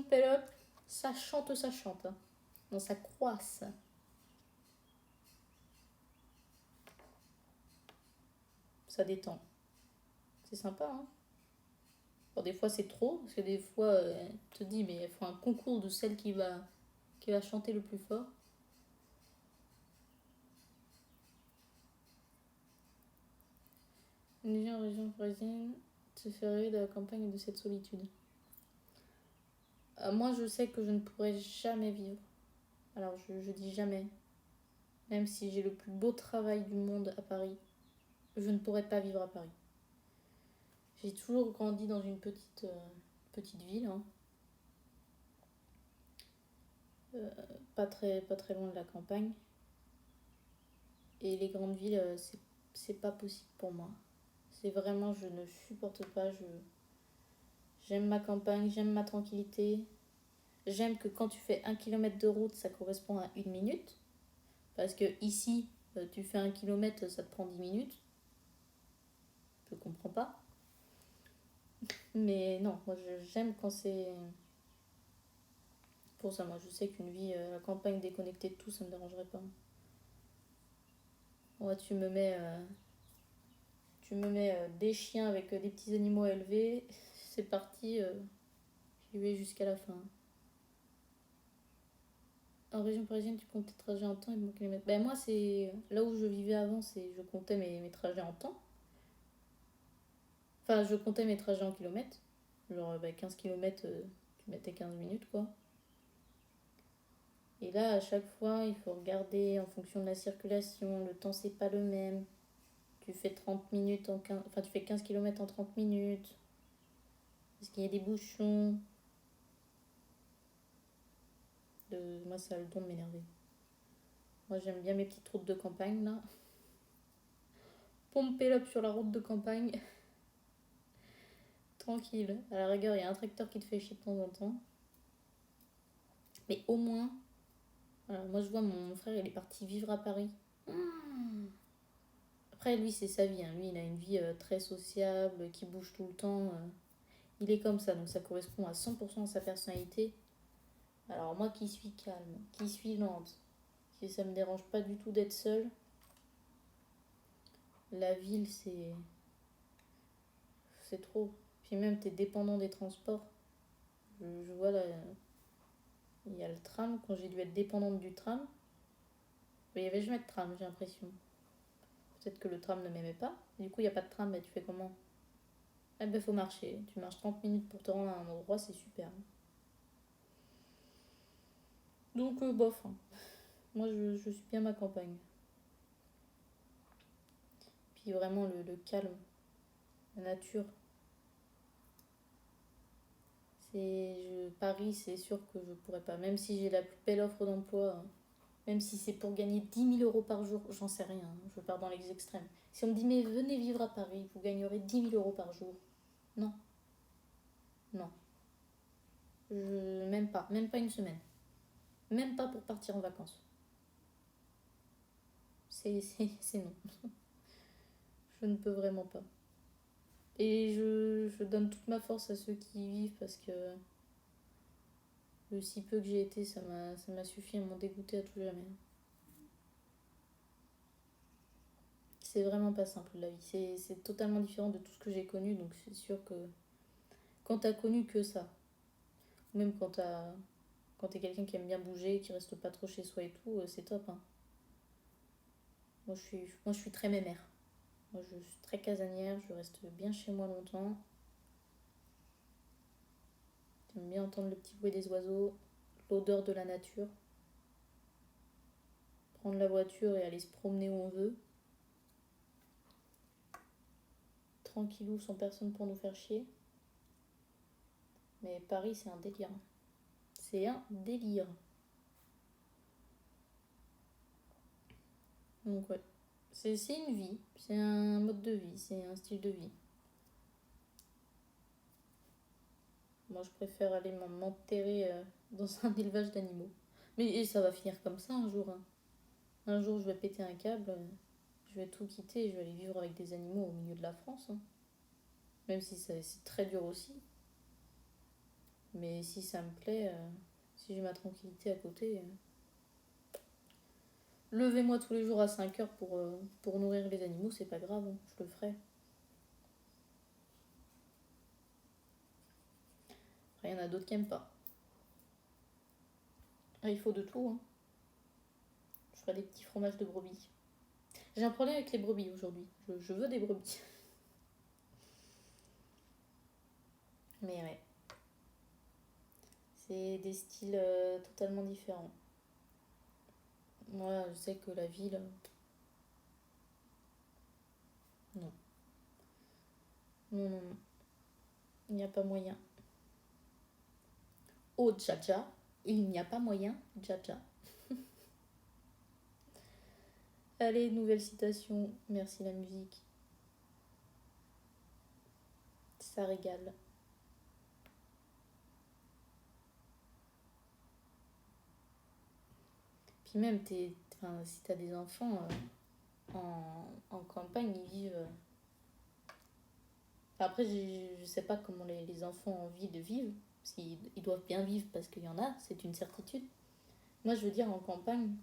Pump It Up, ça chante, ça chante. Hein. Non, ça croisse. Ça détend. C'est sympa, hein. Bon, des fois, c'est trop, parce que des fois, tu te dis, mais il faut un concours de celle qui va chanter le plus fort. Une vie en région parisienne se fait rêver de la campagne et de cette solitude. Moi, je sais que je ne pourrais jamais vivre. Alors, je dis jamais. Même si j'ai le plus beau travail du monde à Paris, je ne pourrais pas vivre à Paris. J'ai toujours grandi dans une petite ville, hein. Pas très loin de la campagne. Et les grandes villes, c'est pas possible pour moi. C'est vraiment, je ne supporte pas. J'aime ma campagne, j'aime ma tranquillité. J'aime que quand tu fais 1 kilomètre de route, ça correspond à 1 minute. Parce que ici, tu fais 1 kilomètre, ça te prend 10 minutes. Je comprends pas. Mais non, moi j'aime quand c'est. Pour ça, moi je sais qu'une vie à la campagne déconnectée de tout, ça me dérangerait pas. Ouais, tu me mets des chiens avec des petits animaux à élever, c'est parti, j'y vais jusqu'à la fin. En région parisienne, tu comptes tes trajets en temps et mon kilomètre. Ben moi, c'est là où je vivais avant, je comptais mes trajets en temps. Enfin, je comptais mes trajets en kilomètres. Genre, 15 km, tu mettais 15 minutes, quoi. Et là, à chaque fois, il faut regarder en fonction de la circulation. Le temps, c'est pas le même. Tu fais 30 minutes en 15... Enfin, tu fais 15 km en 30 minutes. Parce qu'il y a des bouchons. Moi, ça a le don de m'énerver. Moi, j'aime bien mes petites routes de campagne, là. Pomper l'up sur la route de campagne. Tranquille. À la rigueur, il y a un tracteur qui te fait chier de temps en temps. Mais au moins, voilà, moi, je vois mon frère, il est parti vivre à Paris. Après, lui, c'est sa vie. Hein. Lui, il a une vie très sociable, qui bouge tout le temps. Il est comme ça, donc ça correspond à 100% à sa personnalité. Alors, moi qui suis calme, qui suis lente, qui ça me dérange pas du tout d'être seule, la ville, c'est trop. Puis même, t'es dépendant des transports. Je vois là, il y a le tram. Quand j'ai dû être dépendante du tram, il n'y avait jamais de tram, j'ai l'impression. Peut-être que le tram ne m'aimait pas. Du coup, il n'y a pas de tram, tu fais comment? Eh ben, faut marcher. Tu marches 30 minutes pour te rendre à un endroit, c'est super. Donc, bof. Hein. Moi, je suis bien ma campagne. Puis vraiment, le calme, la nature. Paris, c'est sûr que je pourrais pas. Même si j'ai la plus belle offre d'emploi, même si c'est pour gagner 10 000 € par jour, j'en sais rien. Je pars dans les extrêmes. Si on me dit, mais venez vivre à Paris, vous gagnerez 10 000 € par jour. Non. Non. Même pas. Même pas une semaine. Même pas pour partir en vacances. C'est non. Je ne peux vraiment pas. Et je donne toute ma force à ceux qui y vivent parce que le si peu que j'ai été, ça m'a suffi à m'en dégoûter à tout jamais. C'est vraiment pas simple la vie. C'est totalement différent de tout ce que j'ai connu, donc c'est sûr que quand t'as connu que ça, ou même quand t'es quelqu'un qui aime bien bouger, qui reste pas trop chez soi et tout, c'est top. Hein. Moi, je suis très mémère. Moi, je suis très casanière, je reste bien chez moi longtemps. J'aime bien entendre le petit bruit des oiseaux, l'odeur de la nature. Prendre la voiture et aller se promener où on veut. Tranquillou, sans personne pour nous faire chier. Mais Paris, c'est un délire. C'est un délire. Donc ouais. C'est une vie, c'est un mode de vie, c'est un style de vie. Moi, je préfère aller m'enterrer dans un élevage d'animaux. Mais ça va finir comme ça un jour. Hein. Un jour, je vais péter un câble, je vais tout quitter et je vais aller vivre avec des animaux au milieu de la France. Hein. Même si c'est très dur aussi. Mais si ça me plaît, si j'ai ma tranquillité à côté, levez-moi tous les jours à 5 heures pour nourrir les animaux, c'est pas grave, hein, je le ferai. Après, il y en a d'autres qui aiment pas. Ah, il faut de tout, hein. Je ferai des petits fromages de brebis. J'ai un problème avec les brebis aujourd'hui. Je veux des brebis. Mais ouais. C'est des styles totalement différents. Moi, je sais que la ville, non. Non, non, non. Il n'y a pas moyen. Oh, Jaja. Il n'y a pas moyen, Jaja. Allez, nouvelle citation. Merci la musique. Ça régale. Puis même, si t'as des enfants en campagne, ils vivent. Après, je sais pas comment les enfants en ville vivent. Parce qu'ils doivent bien vivre parce qu'il y en a, c'est une certitude. Moi, je veux dire, en campagne,